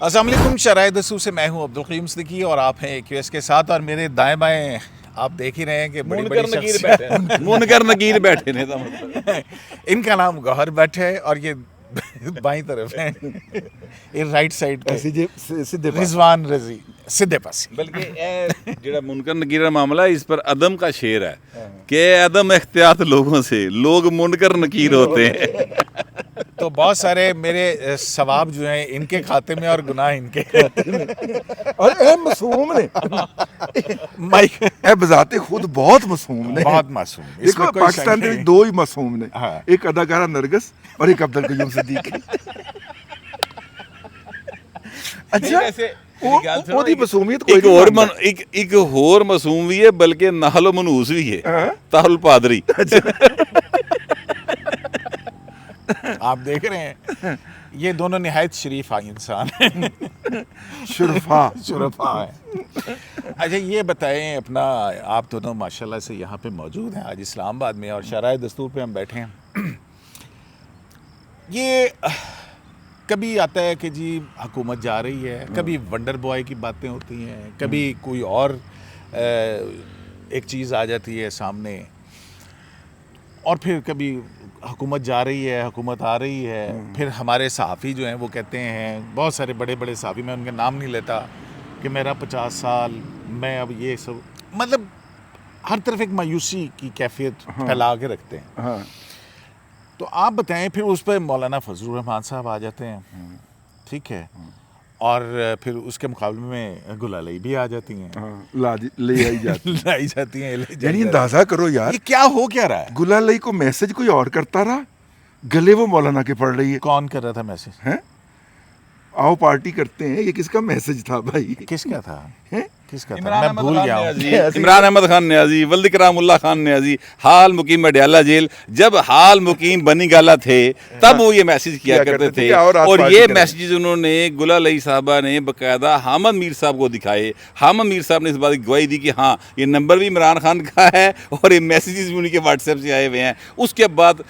अस्सलाम वालेकुम। शराय दस्तूर से मैं हूं अब्दुल क़य्यूम सिद्दीकी और आप हैं QS के साथ। और मेरे दाएं बाएं आप देख ही रहे हैं कि बड़ी बड़ी शख्सियत मुनकर नकीर बैठे ने मतलब इनका नाम गौहर भट्ट है और ये बाईं तरफ है ये राइट साइड पे रिजवान रजी सीधे पास। बल्कि ये ਜਿਹੜਾ मुनकर नकीर का मामला है, इस पर अदम का शेर है कि अदम एहतियात लोगों से लोग मुनकर नकीर होते हैं। तो बहुत सारे मेरे सवाब जो हैं इनके खाते में और गुनाह इनके खाते में। और ए मासूम ने माइक ए बजाते खुद बहुत मासूम ने, बहुत मासूम। देखो पाकिस्तान के दो ही मासूम ने, हाँ। एक अदाकारा नरगिस और एक अब्दुल क़य्यूम सिद्दीकी। अच्छा ਉਹਦੀ ਮਾਸੂਮੀਅਤ ਕੋਈ ਇੱਕ ਹੋਰ ਮਾਸੂਮ ਵੀ ਹੈ, ਬਲਕਿ ਨਾਲੋ ਮਨਹੂਸ ਵੀ ਹੈ, ਤਾਹੁਲ ਪਾਦਰੀ। आप देख रहे हैं ये दोनों निहायत शरीफ इंसान हैं, शुरफा है। अच्छा ये बताएं अपना, आप दोनों माशाल्लाह से यहाँ पे मौजूद हैं आज इस्लामाबाद में और शराय दस्तूर पे हम बैठे हैं। ये कभी आता है कि जी हुकूमत जा रही है, कभी वंडर बॉय की बातें होती हैं, कभी कोई और एक चीज़ आ जाती है सामने, और फिर कभी हुकूमत जा रही है, हुकूमत आ रही है। फिर हमारे सहाफ़ी जो हैं वो कहते हैं, बहुत सारे बड़े बड़े सहाफ़ी, मैं उनका नाम नहीं लेता, कि मेरा 50 साल मैं अब ये सब, मतलब हर तरफ एक मायूसी की कैफियत फैला के रखते हैं। हाँ। तो आप बताएं, फिर उस पर मौलाना फजलुर रहमान साहब आ जाते हैं, ठीक है, और फिर उसके मुकाबले में गुलाली भी आ जाती हैं, ले आई जाती लाई जाती हैं। यानी अंदाजा करो यार, ये क्या हो क्या रहा है? गुलाली को मैसेज कोई और करता रहा, गले वो मौलाना के पढ़ रही है। कौन कर रहा था मैसेज? हैं? आओ पार्टी करते हैं, ये किसका मैसेज था भाई? किसका था? हैं? किसका था? मैं भूल गया हूँ। इमरान अहमद खान न्याजी, वल्द करामुल्लाह खान न्याजी, हाल मुकीम अडयाला जेल, जब हाल मुकीम बनी गाला थे तब वो ये मैसेज किया करते थे। और ये मैसेज उन्होंने गुलाली साहबा ने बकायदा हामिद मीर साहब को दिखाए। हामिद मीर साहब ने इस बात की गवाही दी कि हाँ ये नंबर भी इमरान खान का है और ये मैसेजेस भी उनके व्हाट्सएप से आए हुए हैं। उसके बाद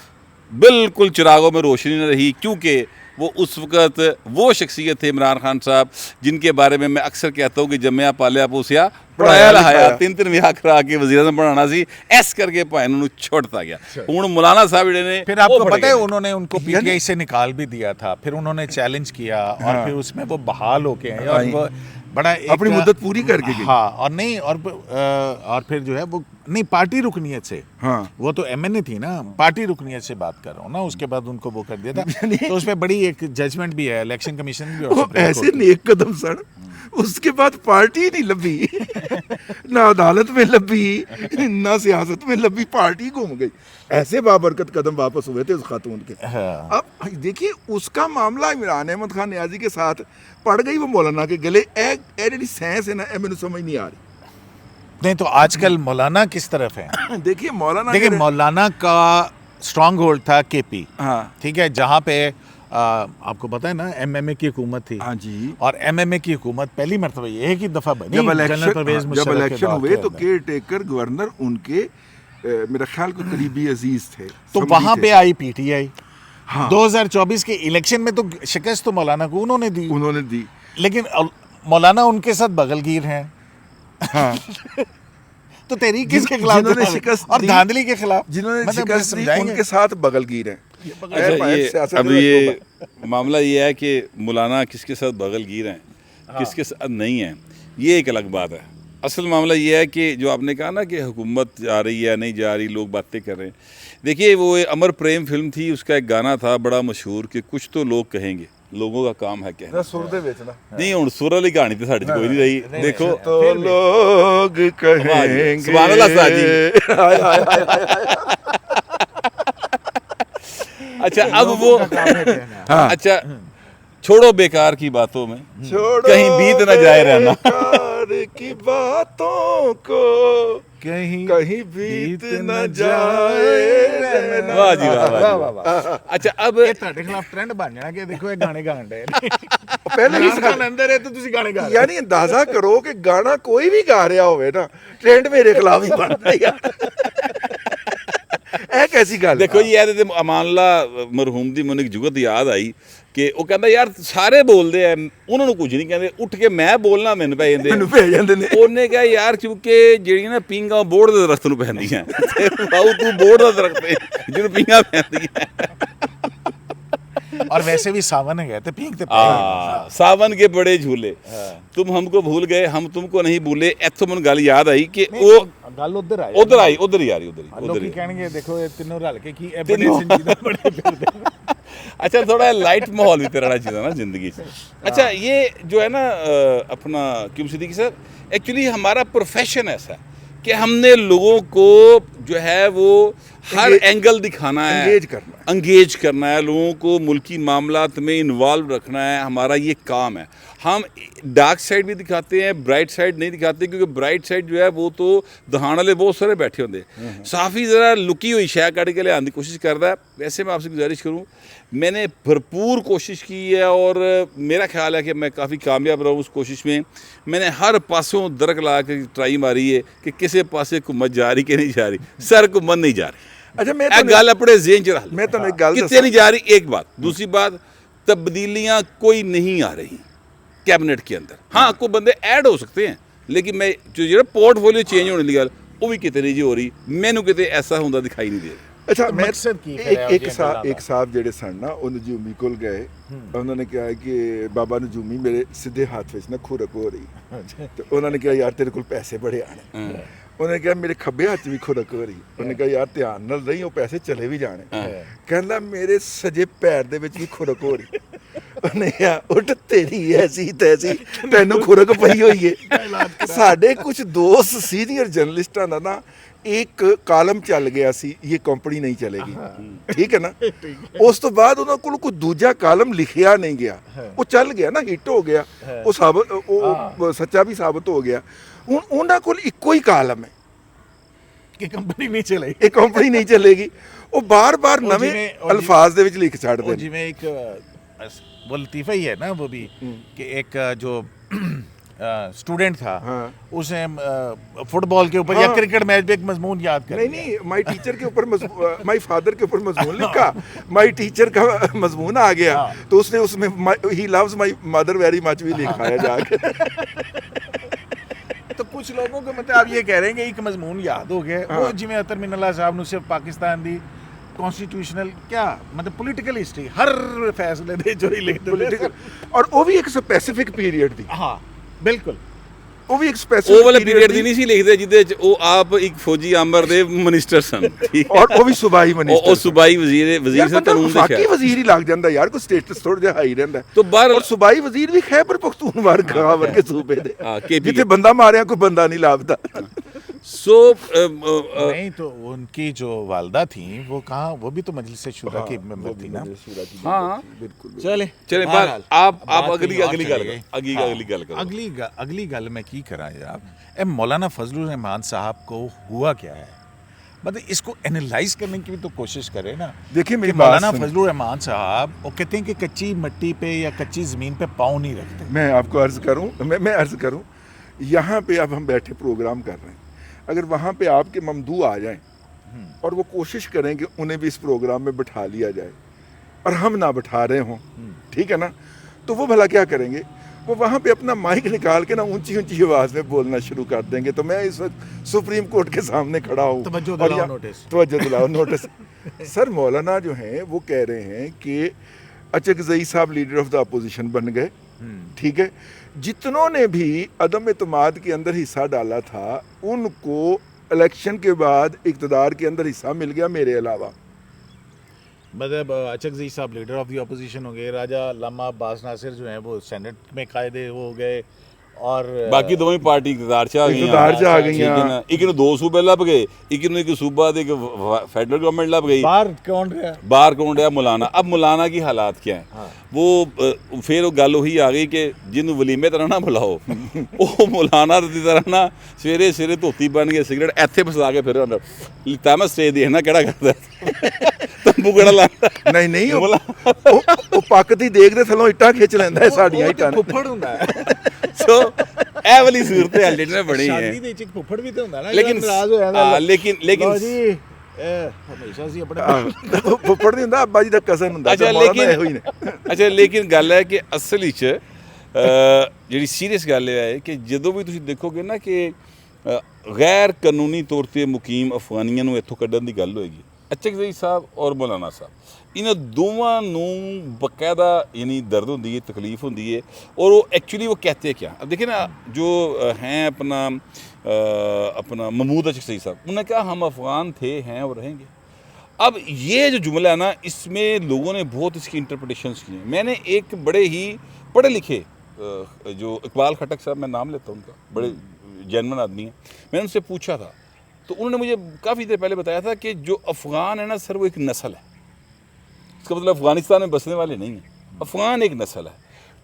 बिल्कुल चिरागों में रोशनी न रही, क्योंकि वो उस वक़्त वो शख्सियत थे इमरान खान साहब जिनके बारे में मैं अक्सर कहता हूँ कि जम्मिया पालिया पोसिया पढ़ाया लहाया, तीन विआह करा के वज़ीर आज़म बनाना सी, ऐस करके भाई उन्होंने छोड़ता गया। हूँ मौलाना साहब ने फिर आपको पता है उन्होंने उनको PTI से निकाल भी दिया था, फिर उन्होंने चैलेंज किया और फिर उसमें वो बहाल हो गए और वो बड़ा अपनी मुद्दत पूरी करके गए। हाँ, और नहीं और फिर जो है वो नहीं, पार्टी रुकनियत से, हाँ वो तो MNA थी ना, पार्टी रुकनियत से बात कर रहा हूँ ना, उसके बाद उनको वो कर दिया था। तो उसमें बड़ी एक जजमेंट भी है, इलेक्शन कमीशन भी, और ऐसे नेक कदम सड़, उसके बाद पार्टी नहीं लभी, ना अदालत में लभी, ना सियासत में लभी, पार्टी घूम गई। ऐसे बाबरकत कदम वापस हुए थे उस खातून के। हाँ। अब देखिए उसका मामला इमरान अहमद खान न्याजी के साथ पड़ गई वो मौलाना के गले। ए जेडी सेंस है ना, ए मैंने समझ नहीं आ रही। नहीं तो आजकल मौलाना किस तरफ है? देखिए मौलाना, देखिए मौलाना का स्ट्रॉन्ग होल्ड था KP, हाँ ठीक है, जहाँ पे आपको पता है ना MMA की हुकूमत थी। हाँ जी। और MMA की हुकूमत पहली मरतबा एक ही दफा बनी जब जब इलेक्शन हुए तो केयर टेकर गवर्नर उनके मेरा ख्याल को करीबी अजीज थे, तो वहाँ पे आई PTI। हाँ। 2024 के इलेक्शन में तो शिकस्त तो मौलाना को उन्होंने दी, लेकिन मौलाना उनके साथ बगलगीर हैं। हाँ। तो तहरीक किसके खिलाफ? जिन्होंने शिकस्त और धांधली के खिलाफ, जिन्होंने शिकस्त दी उनके साथ बगलगीर हैं। अब ये मामला ये है कि मौलाना किसके साथ बगलगीर हैं, किसके साथ नहीं है, ये एक अलग बात है। असल मामला ये है कि जो आपने कहा ना कि हुकूमत जा रही है नहीं जा रही, लोग बातें कर रहे हैं। देखिए वो अमर प्रेम फिल्म थी, उसका एक गाना था बड़ा मशहूर कि कुछ तो लोग कहेंगे, लोगों का काम है कहना। नहीं हुण सुर वाली कहानी तो साढ़े कोई नहीं रही। देखो तो लोग कहेंगे, सुभान अल्लाह साहब जी। अच्छा अब वो अच्छा छोड़ो बेकार की बातों में, कहीं बीत न जाए रहना, की बातों को कहीं बीत न जाए रहना। वाह जी वाह। अच्छा अब ਤੁਹਾਡੇ ਖਿਲਾਫ ਟ੍ਰੈਂਡ ਬਣ ਜਾਣਾ ਕਿ ਦੇਖੋ ਇਹ ਗਾਣੇ ਗਾਣ ਰਹੇ ਨੇ, ਪਹਿਲੇ ਹੀ ਗਾਣਾ ਅੰਦਰ ਹੈ ਤੇ ਤੁਸੀਂ ਗਾਣੇ ਗਾ ਰਹੇ ਹੋ। ਯਾਨੀ ਅੰਦਾਜ਼ਾ ਕਰੋ ਕਿ ਗਾਣਾ ਕੋਈ ਵੀ ਗਾ ਰਿਹਾ ਹੋਵੇ ਨਾ, ਟ੍ਰੈਂਡ ਮੇਰੇ ਖਿਲਾਫ ਹੀ ਬਣਦਾ ਯਾਰ। ਇਹ ਐਸੀ ਗੱਲ ਦੇਖੋ ਜੀ ਇਹਦੇ ਤੇ ਅਮਾਨੁੱਲਾ ਮਰਹੂਮ ਦੀ ਮੈਨੂੰ ਇੱਕ ਜੁਗਤ ਯਾਦ ਆਈ ਕਿ ਉਹ ਕਹਿੰਦਾ ਯਾਰ ਸਾਰੇ ਬੋਲਦੇ ਆ ਉਹਨਾਂ ਨੂੰ ਕੁਝ ਨਹੀਂ ਕਹਿੰਦੇ, ਉੱਠ ਕੇ ਮੈਂ ਬੋਲਣਾ ਮੈਨੂੰ ਪੈ ਜਾਂਦੇ ਨੇ। ਉਹਨੇ ਕਿਹਾ ਯਾਰ ਕਿਉਂਕਿ ਜਿਹੜੀਆਂ ਨਾ ਪੀਂਘਾਂ ਬੋਰਡ ਦੇ ਦਰਖਤ ਨੂੰ ਪੈਂਦੀਆਂ ਤੇ ਬਾਊ ਤੂੰ ਬੋਰਡ ਦਾ ਦਰਖਤ ਹੈ ਜਿਹਨੂੰ ਪੀਂਘਾਂ ਪੈਂਦੀਆਂ। और वैसे भी सावन है तो पींग सावन के बड़े झूले तुम हमको भूल गए हम तुमको नहीं भूले। ਇੱਥੋਂ ਮੈਨੂੰ ਗੱਲ ਯਾਦ ਆਈ ਕਿ ਉਹ ਗੱਲ ਉਧਰ ਹੀ ਆ ਰਹੀ ਲੋਕੀ ਕਹਿਣਗੇ ਦੇਖੋ ਇਹ ਤਿੰਨੋਂ ਰਲ ਕੇ ਕੀ ਇਹ ਬੜੇ ਸੰਜੀਦਾ ਬੜੇ ਫਿਰਦੇ। अच्छा थोड़ा लाइट माहौल भी रहना चाहिए ना ज़िंदगी से। अच्छा ये जो है ना अपना क्यों सिद्दीकी साहब एक्चुअली हमारा प्रोफेशन ऐसा है कि हमने लोगों को जो है वो हर एंगल दिखाना है, एंगेज करना है, लोगों को मुल्की मामलात में इन्वॉल्व रखना है, हमारा ये काम है। हम डार्क साइड भी दिखाते हैं, ब्राइट साइड नहीं दिखाते, क्योंकि ब्राइट साइड जो है वो तो दहाड़ वाले बहुत सारे बैठे होंगे। साफ़ी ज़रा लुकी हुई शय कट के लियाने की कोशिश करता है। वैसे मैं आपसे गुजारिश करूँ, मैंने भरपूर कोशिश की है और मेरा ख्याल है कि मैं काफ़ी कामयाब रहा हूँ उस कोशिश में। मैंने हर पासों दरक ला के ट्राई मारी है कि किसी पासे घुम्मत जा रही कि नहीं जा रही, सर घुम्मत नहीं जा रही। अच्छा मैं गल अपने ज़हन च रख, मैं तो एक गल कितने नहीं जा रही, एक बात। दूसरी बात, तब्दीलियाँ कोई नहीं आ रही कैबिनेट के अंदर। हाँ कोई बंदे ऐड हो सकते हैं, लेकिन मैं जो पोर्टफोलियो चेंज होने की गल वो भी कितने नहीं जी हो रही, मैनू कितने ऐसा होंदा दिखाई नहीं दे रहा। अच्छा मैं एक साहब ਜਿਹੜੇ ਸਨ ਨਾ ਉਹ ਨਜੂਮੀ ਕੋਲ ਗਏ, ਉਹਨਾਂ ਨੇ ਕਿਹਾ ਕਿ ਬਾਬਾ ਨਜੂਮੀ ਮੇਰੇ ਸਿੱਧੇ ਹੱਥ ਵਿੱਚ ਨਾ ਖੁਰਕ ਹੋ ਰਹੀ, ਤੇ ਉਹਨਾਂ ਨੇ ਕਿਹਾ ਯਾਰ ਤੇਰੇ ਕੋਲ ਪੈਸੇ ਬੜੇ ਆਣੇ। ਉਹਨੇ ਕਿਹਾ ਮੇਰੇ ਖੱਬੇ ਹੱਥ ਵੀ ਖੁਰਕ ਹੋ ਰਹੀ। ਉਹਨੇ ਕਿਹਾ ਯਾਰ ਧਿਆਨ ਨਾਲ ਰਹੀ, ਉਹ ਪੈਸੇ ਚਲੇ ਵੀ ਜਾਣੇ। ਕਹਿੰਦਾ ਮੇਰੇ ਸਜੇ ਪੈਰ ਦੇ ਵਿੱਚ ਵੀ ਖੁਰਕ ਹੋ ਰਹੀ। ਉਹਨੇ ਕਿਹਾ ਉੱਠ ਤੇਰੀ ਐਸੀ ਤੈਸੀ ਤੈਨੂੰ ਖੁਰਕ ਪਈ ਹੋਈ ਏ। ਸਾਡੇ ਕੁਝ ਦੋਸਤ ਸੀਨੀਅਰ ਜਰਨਲਿਸਟਾਂ ਦਾ ਨਾ ਇੱਕ ਕਾਲਮ ਚੱਲ ਗਿਆ ਸੀ, ਇਹ ਕੰਪਨੀ ਨਹੀਂ ਚਲੇਗੀ, ਠੀਕ ਹੈ ਨਾ। ਉਸ ਤੋਂ ਬਾਅਦ ਉਹਨਾਂ ਕੋਲ ਕੋਈ ਦੂਜਾ ਕਾਲਮ ਲਿਖਿਆ ਨਹੀਂ ਗਿਆ, ਉਹ ਚੱਲ ਗਿਆ ਨਾ, ਹਿੱਟ ਹੋ ਗਿਆ, ਉਹ ਸੱਚਾ ਵੀ ਸਾਬਤ ਹੋ ਗਿਆ। ਹੁਣ ਉਹਨਾਂ ਕੋਲ ਇੱਕੋ ਹੀ ਕਾਲਮ ਹੈ ਕਿ ਕੰਪਨੀ ਨਹੀਂ ਚਲੇਗੀ, ਇਹ ਕੰਪਨੀ ਨਹੀਂ ਚੱਲੇਗੀ। ਉਹ ਬਾਰ-ਬਾਰ ਨਵੇਂ ਅਲਫਾਜ਼ ਦੇ ਵਿੱਚ ਲਿਖ ਛੱਡਦੇ ਨੇ। ਜਿਵੇਂ ਇੱਕ वो लतीफ़ा ही है ना वो भी कि एक जो स्टूडेंट था उसे फुटबॉल के ऊपर या क्रिकेट मैच में एक मजमून याद कर नहीं माई टीचर के ऊपर माई फादर के ऊपर मजमून लिखा, माई टीचर का मजमून आ गया तो उसने उसमें he loves my mother very much भी लिखा है जाके। तो कुछ लोगों को मतलब आप ये कह रहे हैं कि एक मजमून याद हो गया वो जिमें अतर मिनल्ला साहब ने सिर्फ पाकिस्तान दी कॉन्स्टिट्यूशनल क्या मतलब पॉलिटिकल हिस्ट्री हर फैसले दे जो ही लिखते पॉलिटिकल, और वो भी एक स्पेसिफिक पीरियड थी। हाँ बिल्कुल, ਉਹ ਵੀ ਇੱਕ ਸਪੈਸੀਫਿਕ ਉਹ ਵਾਲਾ ਪੀਰੀਅਡ ਦੀ ਨਹੀਂ ਸੀ ਲਿਖਦੇ ਜਿਹਦੇ ਚ ਉਹ ਆਪ ਇੱਕ ਫੌਜੀ ਆਮਰ ਦੇ ਮਿਨਿਸਟਰ ਸਨ, ਠੀਕ ਔਰ ਉਹ ਵੀ ਸੂਬਾਈ ਮਿਨਿਸਟਰ, ਉਹ ਸੂਬਾਈ ਵਜ਼ੀਰ ਸੇ ਕਾਨੂੰਨ ਦੇ ਬਾਕੀ ਵਜ਼ੀਰ ਹੀ ਲੱਗ ਜਾਂਦਾ ਯਾਰ, ਕੋਈ ਸਟੇਟਸ ਥੋੜਾ ਜਿਹਾ ਹਾਈ ਰਹਿੰਦਾ। तो बाहर और सूबाई वजीर भी खैबर पख्तूनख्वा खावर के सूबे दे जिथे बंदा मारिया कोई बंदा नहीं लापता। सो नहीं तो उनकी जो वालदा थी वो कहाँ, वो भी तो मजलिस शुरा की मेंबर थी ना। हाँ बिल्कुल। चले आप अगली गल करो। अगली गल मैं की करा यार। मौलाना फजलुर रहमान साहब को हुआ क्या है, मतलब इसको एनालाइज करने की भी तो कोशिश करें ना। देखिए मेरी मौलाना फजलुर रहमान साहब वो कहते हैं कि कच्ची मिट्टी पे या कच्ची ज़मीन पे पाँव नहीं रखते। मैं आपको अर्ज़ करूं, मैं अर्ज़ करूं, यहाँ पे अब हम बैठे प्रोग्राम कर रहे हैं, अगर वहाँ पे आपके ममदू आ जाएं और वो कोशिश करें कि उन्हें भी इस प्रोग्राम में बिठा लिया जाए और हम ना बिठा रहे हों, ठीक है ना, तो वो भला क्या करेंगे, वो वहाँ पे अपना माइक निकाल के ना ऊंची ऊंची आवाज़ में बोलना शुरू कर देंगे। तो मैं इस वक्त सुप्रीम कोर्ट के सामने खड़ा हूँ, तवज्जो दिलाओ नोटिस। सर मौलाना जो हैं वो कह रहे हैं कि अचकज़ई साहब लीडर ऑफ द अपोजिशन बन गए, ठीक है, जितनों ने भी अदम एतमाद के अंदर हिस्सा डाला था उनको इलेक्शन के बाद इक़्तिदार के अंदर हिस्सा मिल गया, मेरे अलावा। मतलब अचकज़ई साहब लीडर ऑफ द अपोजिशन हो गए, राजा अल्लामा अब्बास नासिर जो हैं वो सेनेट में कायदे हो गए, और बाकी दोवें पार्टी इक़्तिदार च आ गई। एक ਨੂੰ 2 ਸੂਬੇ ਲੱਭ ਗਏ, ਇੱਕ ਨੂੰ ਇੱਕ सूबा ਦੇ फेडरल गवर्नमेंट लग गई। बाहर कौन रहा? मौलाना। अब मौलाना की हालात क्या है? हाँ। वो फिर वो गल वही आ गई कि जिन्हों वलीमे तरह ना बुलाओ वो मौलाना की तरह ना सवेरे सवेरे धोती बन के सिगरेट इत्थे फसा के फिर लिता मैं स्टेज देखना केड़ा करदा तंबू केड़ा लांदा। नहीं वो पक दी देखदे थल्लों इट्टां खिच लैंदा है साडीਆਂ इट्टां फुੱਫੜ ਹੁੰਦਾ ਹੈ। सो ਇਹ ਵਾਲੀ ਸੂਰਤ ਹਾਲ ਜਿਹੜੀ ਬਣੀ ਹੈ, ਸ਼ਾਦੀ ਦੇ ਵਿੱਚ ਇੱਕ ਫੁੱਫੜ ਵੀ ਤੇ ਹੁੰਦਾ ਨਾ, लेकिन ਨਾਰਾਜ਼ ਹੋ ਜਾਂਦਾ। लेकिन ਜੀ ਹਮੇਸ਼ਾ ਸੀ ਆਪਣੇ ਫੁੱਫੜ ਨਹੀਂ ਹੁੰਦਾ, ਅੱਬਾ ਜੀ ਦਾ ਕਜ਼ਨ ਹੁੰਦਾ। ਅੱਛਾ ਲੇਕਿਨ ਗੱਲ ਹੈ ਕਿ ਅਸਲ ਵਿੱਚ ਜਿਹੜੀ ਸੀਰੀਅਸ ਗੱਲ ਇਹ ਹੈ ਕਿ ਜਦੋਂ ਵੀ ਤੁਸੀਂ ਦੇਖੋਗੇ ਨਾ ਕਿ ਗੈਰ ਕਾਨੂੰਨੀ ਤੌਰ ਤੇ ਮੁਕੀਮ ਅਫਗਾਨੀਆਂ ਨੂੰ ਇੱਥੋਂ ਕੱਢਣ ਦੀ ਗੱਲ ਹੋਏਗੀ, ਚੱਕਜ਼ਈ ਸਾਹਿਬ ਔਰ ਮੌਲਾਨਾ ਸਾਹਿਬ, ਇਹਨਾਂ ਦੋਵਾਂ ਨੂੰ ਬਕਾਇਦਾ यानी दर्द होती है, तकलीफ़ होती है, और वो एक्चुअली वो कहते क्या, अब देखिए ना जो हैं अपना महमूद चकज़ई साहब, उन्होंने कहा हम अफ़गान थे, हैं और रहेंगे। अब ये जो जुमला है ना, इसमें लोगों ने बहुत इसकी इंटरप्रिटेशंस की हैं। मैंने एक बड़े ही पढ़े लिखे जो इकबाल खटक साहब, मैं नाम लेता हूँ उनका, बड़े जेन्युइन आदमी हैं, मैंने उनसे पूछा था तो उन्होंने मुझे काफ़ी देर पहले बताया था कि जो अफ़गान है ना सर, वो एक नस्ल है। इसका मतलब अफ़गानिस्तान में बसने वाले नहीं हैं, अफ़गान एक नस्ल है।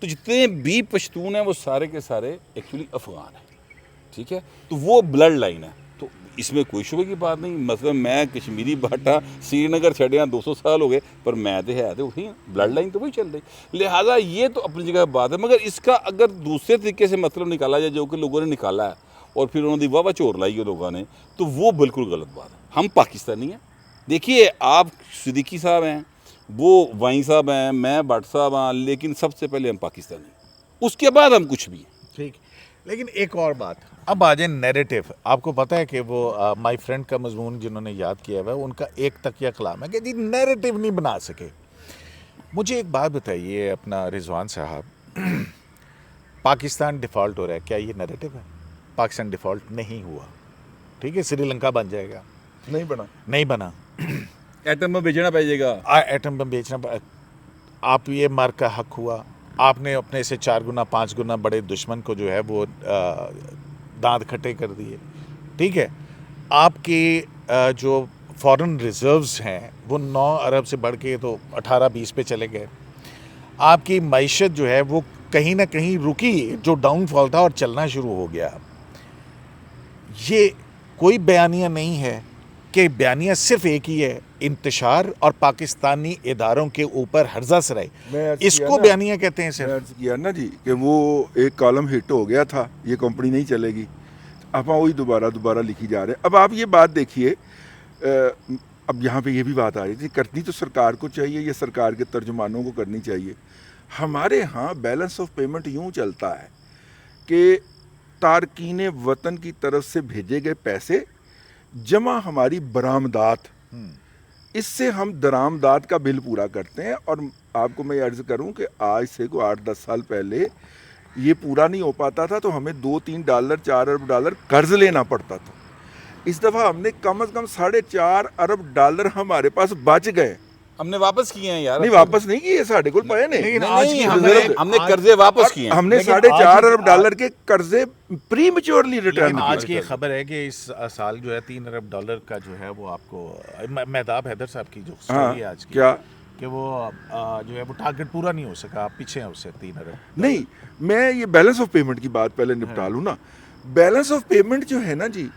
तो जितने भी पश्तून हैं वो सारे के सारे एक्चुअली अफ़गान हैं, ठीक है। तो वो ब्लड लाइन है, तो इसमें कोई शुबे की बात नहीं। मतलब मैं कश्मीरी बाटा श्रीनगर छड़िया 200 साल हो गए, पर मैं तो है तो वही, ब्लड लाइन तो वही चल रही। लिहाजा ये तो अपनी जगह बात है, मगर इसका अगर दूसरे तरीके से मतलब निकाला जाए, जो कि लोगों ने निकाला है और फिर उन्होंने वाह चोर लाई है लोगों ने, तो वो बिल्कुल गलत बात है। हम पाकिस्तानी हैं। देखिए आप सिद्दीकी साहब हैं, वो वाई साहब हैं, मैं भट्ट साहब हैं, लेकिन सबसे पहले हम पाकिस्तानी, उसके बाद हम कुछ भी हैं। ठीक। लेकिन एक और बात, अब आ जाए नैरेटिव। आपको पता है कि वो माय फ्रेंड का मजमून जिन्होंने याद किया हुआ है, उनका एक तकिया कलाम है कि जी नैरेटिव नहीं बना सके। मुझे एक बात बताइए अपना रिजवान साहब, पाकिस्तान डिफ़ॉल्ट हो रहा है, क्या ये नैरेटिव है? पाकिस्तान डिफ़ॉल्ट नहीं हुआ, ठीक है, श्रीलंका बन जाएगा, नहीं बना एटम बम बेचना पड़ेगा, एटम बम बेचना, आप ये मार का हक हुआ, आपने अपने से 4 गुना 5 गुना बड़े दुश्मन को जो है वो दांत खट्टे कर दिए, ठीक है। आपके जो फॉरेन रिजर्व्स हैं वो 9 अरब से बढ़ के तो 18-20 पे चले गए। आपकी मईशत जो है वो कहीं ना कहीं रुकी, जो डाउनफॉल था, और चलना शुरू हो गया। ये कोई बयानिया नहीं है कि बयानिया सिर्फ एक ही है, इंतशार और पाकिस्तानी इदारों के ऊपर हर्जा सराई, इसको बयानिया कहते हैं। सिर्फ किया ना जी कि वो एक कॉलम हिट हो गया था, ये कंपनी नहीं चलेगी, आप वही दोबारा लिखी जा रहे हैं। अब आप ये बात देखिए, अब यहाँ पे ये भी बात आ रही थी, करनी तो सरकार को चाहिए या सरकार के तर्जुमानों को करनी चाहिए। हमारे यहाँ बैलेंस ऑफ पेमेंट यूँ चलता है कि तारकीन वतन की तरफ से भेजे गए पैसे जमा हमारी बरामदात, इससे हम दरामदात का बिल पूरा करते हैं। और आपको मैं अर्ज़ करूं कि आज से को 8-10 साल पहले ये पूरा नहीं हो पाता था, तो हमें $2-3 4 अरब डॉलर कर्ज लेना पड़ता था। इस दफ़ा हमने कम से कम $4.5 अरब हमारे पास बच गए, हमने वापस किए हैं यार। नहीं वापस नहीं किए, साढ़े को पाए नहीं, लेकिन आज की हमने कर्जे वापस किए हैं। हमने $4.5 अरब के कर्जे प्री मैच्योरली रिटर्न। आज की खबर है कि इस साल जो है $3 अरब का जो है वो आपको मेहताब हैदर साहब की जो स्टोरी है आज की, क्या कि वो जो है वो टारगेट पूरा नहीं हो सका, आप पीछे हैं उससे 3 अरब। नहीं, मैं ये बैलेंस ऑफ पेमेंट की बात पहले निपटा लूँ ना। बैलेंस ऑफ पेमेंट जो है ना जी,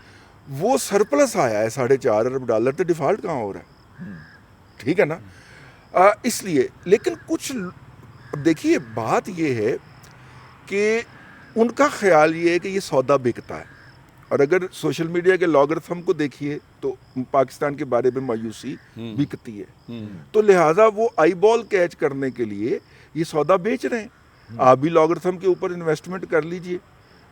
वो सरप्लस आया है $4.5 अरब, तो डिफ़ॉल्ट कहाँ हो रहा है, ठीक है ना। इसलिए, लेकिन कुछ देखिए बात ये है कि उनका ख्याल ये है कि ये सौदा बिकता है, और अगर सोशल मीडिया के लॉगरिथम को देखिए तो पाकिस्तान के बारे में मायूसी बिकती है, तो लिहाजा वो आई बॉल कैच करने के लिए ये सौदा बेच रहे हैं। आप भी लॉगरिथम के ऊपर इन्वेस्टमेंट कर लीजिए,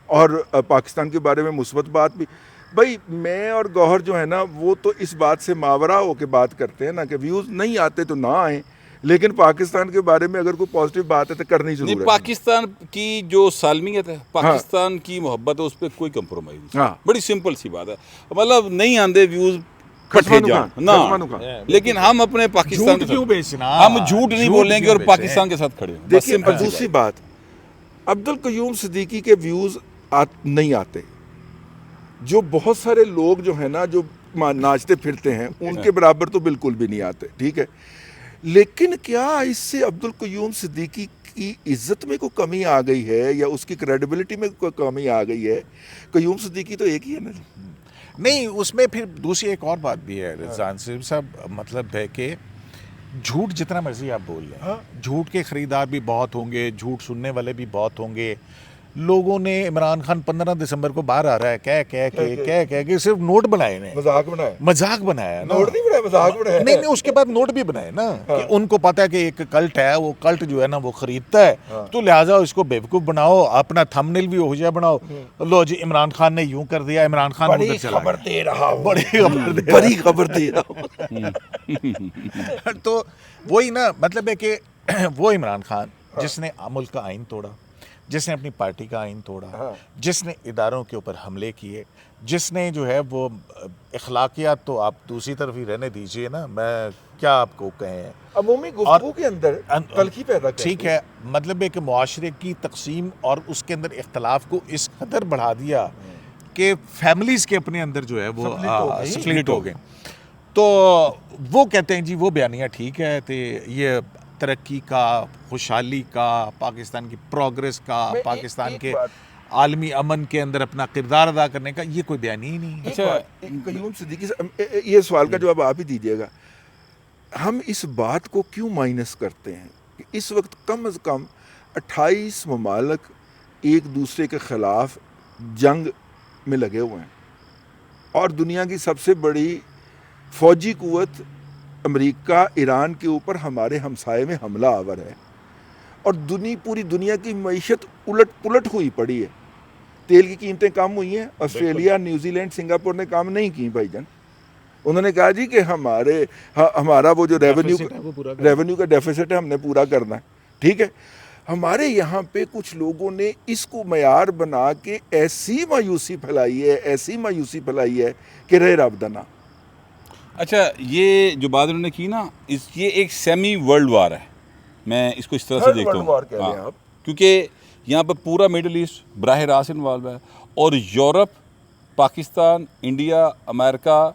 और पाकिस्तान के बारे में मुस्बत बात भी। भाई मैं और गौहर जो है ना, वो तो इस बात से मावरा होकर बात करते हैं ना कि व्यूज़ नहीं आते तो ना आए, लेकिन पाकिस्तान के बारे में अगर कोई पॉजिटिव बात है तो करनी जरूर है। पाकिस्तान की जो सालमियत है, पाकिस्तान की मोहब्बत है, उस पर कोई कंप्रोमाइज नहीं। हाँ, बड़ी सिंपल सी बात है, मतलब नहीं आंदे व्यूज़ ना, लेकिन हम अपने पाकिस्तान क्यों बेचना, हम झूठ नहीं बोलेंगे और पाकिस्तान के साथ खड़े हैं। देखिए दूसरी बात, अब्दुल कयूम सिद्दीकी के व्यूज़ नहीं आते, जो बहुत सारे लोग जो है ना जो नाचते फिरते हैं उनके बराबर तो बिल्कुल भी नहीं आते, ठीक है। लेकिन क्या इससे अब्दुल कयूम सिद्दीकी की इज्जत में कोई कमी आ गई है या उसकी क्रेडिबिलिटी में कोई कमी आ गई है? कयूम सिद्दीकी तो एक ही है ना। नहीं, उसमें फिर दूसरी एक और बात भी है रिजवान साहब, मतलब है कि झूठ जितना मर्जी आप बोल लें, झूठ के ख़रीदार भी बहुत होंगे, झूठ सुनने वाले भी बहुत होंगे, لوگوں نے عمران خان 15 دسمبر کو باہر آ رہا ہے کہہ کے صرف نوٹ بنائے نے, مذاق بنایا نا, نوٹ نہیں بنایا, مذاق بنایا. نہیں اس کے بعد نوٹ بھی بنائے نا کہ ان کو پتا ہے کہ ایک کلٹ ہے, وہ کلٹ جو ہے نا وہ خریدتا ہے, تو لہٰذا اس کو بیوقوف بناؤ, اپنا تھمبنیل بھی ہو جائے بناؤ, لو جی عمران خان نے یوں کر دیا, عمران خان ادھر چلا خبر دے رہا ہوں, بڑی خبر دے رہا ہوں. تو وہی نا, مطلب ہے کہ وہ عمران خان جس نے ملک کا آئین توڑا, جس نے اپنی پارٹی کا آئین توڑا, جس نے اداروں کے اوپر حملے کیے, جس نے جو ہے وہ اخلاقیات تو آپ دوسری طرف ہی رہنے دیجئے نا, میں کیا آپ کو کہیں, عمومی گفتگو کے اندر تلخی پیدا کرتی. ٹھیک ہے, مطلب ہے کہ معاشرے کی تقسیم اور اس کے اندر اختلاف کو اس قدر بڑھا دیا کہ فیملیز کے اپنے اندر جو ہے وہ سپلٹ ہو گئے. تو وہ کہتے ہیں جی وہ بیانیہ ٹھیک ہے, تو یہ ترقی کا, خوشحالی کا, پاکستان کی پروگریس کا, پاکستان کے عالمی امن کے اندر اپنا کردار ادا کرنے کا, یہ کوئی بیان ہی نہیں ہے. اچھا قیوم صدیقی صاحب, یہ سوال کا جواب آپ ہی دیجیے گا, ہم اس بات کو کیوں مائنس کرتے ہیں کہ اس وقت کم از کم 28 ممالک ایک دوسرے کے خلاف جنگ میں لگے ہوئے ہیں, اور دنیا کی سب سے بڑی فوجی قوت امریکہ ایران کے اوپر ہمارے ہمسائے میں حملہ آور ہے, اور پوری دنیا کی معیشت الٹ پلٹ ہوئی پڑی ہے. تیل کی قیمتیں کم ہوئی ہیں, آسٹریلیا, نیوزی لینڈ, سنگاپور نے کام نہیں کی بھائی جان. انہوں نے کہا جی کہ ہمارا وہ جو ریونیو کا ڈیفیسٹ ہے ہم نے پورا کرنا ہے. ٹھیک ہے, ہمارے یہاں پہ کچھ لوگوں نے اس کو معیار بنا کے ایسی مایوسی پھیلائی ہے کہ رہ رب دنا. اچھا, یہ جو بات انہوں نے کی نا, یہ ایک سیمی ورلڈ وار ہے, میں اس کو اس طرح سے دیکھتا ہوں, کیونکہ یہاں پر پورا مڈل ایسٹ براہ راست انوالو ہے, اور یورپ, پاکستان, انڈیا, امریکہ,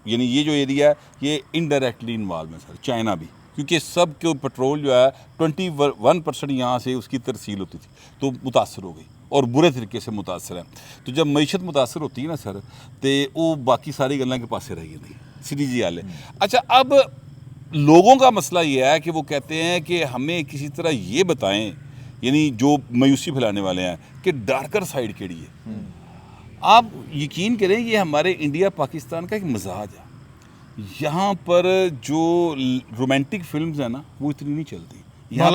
یعنی یہ جو ایریا ہے یہ انڈائریکٹلی انوالو ہے سر, چائنا بھی, کیونکہ سب کے پیٹرول جو ہے 21% یہاں سے اس کی ترسیل ہوتی تھی, تو متاثر ہو گئی اور برے طریقے سے متاثر ہے. تو جب معیشت متاثر ہوتی ہے نا سر, تو وہ باقی ساری گلیں کے پاسے رہی نہیں, سیدھی جی حال ہے. اچھا, اب لوگوں کا مسئلہ یہ ہے کہ وہ کہتے ہیں کہ ہمیں کسی طرح یہ بتائیں, یعنی جو مایوسی پھیلانے والے ہیں, کہ ڈارکر سائڈ کیڑی ہے. آپ یقین کریں یہ ہمارے انڈیا پاکستان کا ایک مزاج ہے. یہاں پر جو رومانٹک فلمز ہیں نا وہ اتنی نہیں چلتی, یہاں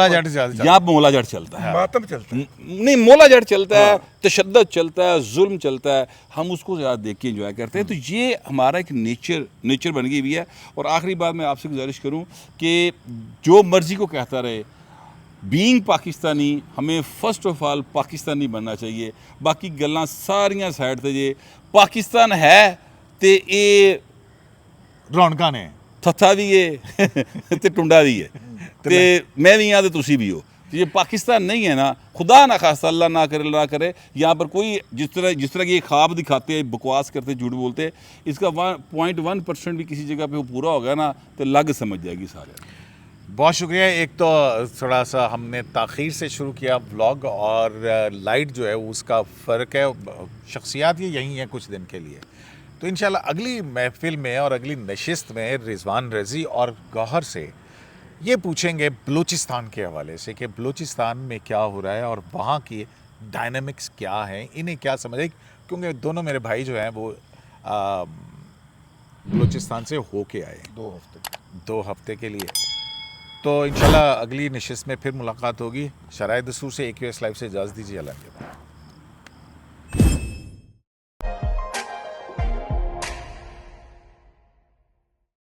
مولا جٹ چلتا ہے, ماتم چلتا ہے, نہیں مولا جٹ چلتا ہے, تشدد چلتا ہے, ظلم چلتا ہے, ہم اس کو زیادہ دیکھ کے انجوائے کرتے ہیں. تو یہ ہمارا ایک نیچر بن گئی ہوئی ہے. اور آخری بات میں آپ سے گزارش کروں کہ جو مرضی کو کہتا رہے, بینگ پاکستانی, ہمیں فرسٹ آف آل پاکستانی بننا چاہیے. باقی گلاں ساریاں سائڈ تے, جے پاکستان ہے تے اے رونقاں نے تھتھا بھی ہے تے ٹنڈا بھی ہے, تے میں بھی ہاں تے تسی بھی ہو. یہ پاکستان نہیں ہے نا, خدا نہ خواستہ, اللہ نہ کرے یہاں پر کوئی جس طرح یہ خواب دکھاتے ہیں, بکواس کرتے, جھوٹ بولتے, اس کا 0.1% بھی کسی جگہ پہ وہ پورا ہو گیا نا تو لگ سمجھ جائے گی سارے. بہت شکریہ. ایک تو تھوڑا سا ہم نے تاخیر سے شروع کیا ولاگ, اور لائٹ جو ہے اس کا فرق ہے, شخصیات یہ یہی ہیں کچھ دن کے لیے. تو انشاءاللہ اگلی محفل میں اور اگلی نشست میں رضوان رضی اور گوہر سے یہ پوچھیں گے بلوچستان کے حوالے سے کہ بلوچستان میں کیا ہو رہا ہے اور وہاں کی ڈائنامکس کیا ہیں, انہیں کیا سمجھ ہے, کیونکہ دونوں میرے بھائی جو ہیں وہ بلوچستان سے ہو کے آئے 2 ہفتے کے لیے. تو انشاءاللہ اگلی نشست میں پھر ملاقات ہوگی. شرائط دستور سے AQS لائیو سے اجازت دیجیے. اللہ